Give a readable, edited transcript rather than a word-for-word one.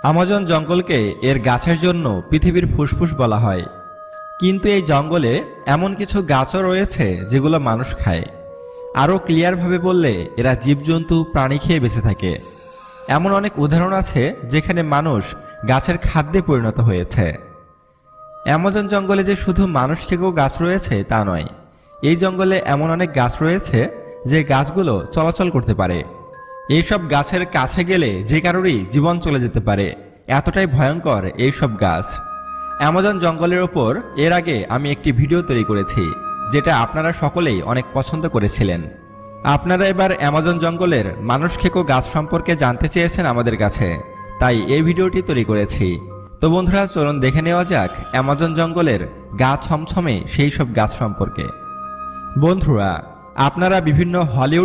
Amazon জঙ্গলকে এর গাছের জন্য পৃথিবীর ফুসফুস বলা হয়। কিন্তু এই জঙ্গলে এমন কিছু গাছও রয়েছে যেগুলো মানুষ খায়। আরও ক্লিয়ারভাবে বললে এরা জীবজন্তু প্রাণী খেয়ে বেঁচে থাকে। এমন অনেক উদাহরণ আছে যেখানে মানুষ গাছের খাদ্যে পরিণত হয়েছে। অ্যামাজন জঙ্গলে যে শুধু মানুষ খেয়েও গাছ রয়েছে তা নয়, এই জঙ্গলে এমন অনেক গাছ রয়েছে যে গাছগুলো চলাচল করতে পারে। এইসব গাছের কাছে গেলে যে কারোরই জীবন চলে যেতে পারে, এতটাই ভয়ঙ্কর এইসব গাছ। অ্যামাজন জঙ্গলের ওপর এর আগে আমি একটি ভিডিও তৈরি করেছি, যেটা আপনারা সকলেই অনেক পছন্দ করেছিলেন। আপনারা এবার অ্যামাজন জঙ্গলের মানুষ খেকো গাছ সম্পর্কে জানতে চেয়েছেন আমাদের কাছে, তাই এই ভিডিওটি তৈরি করেছি। তো বন্ধুরা, চলুন দেখে নেওয়া যাক অ্যামাজন জঙ্গলের গা ছমছমে সেই সব গাছ সম্পর্কে। বন্ধুরা, আপনারা বিভিন্ন হলিউড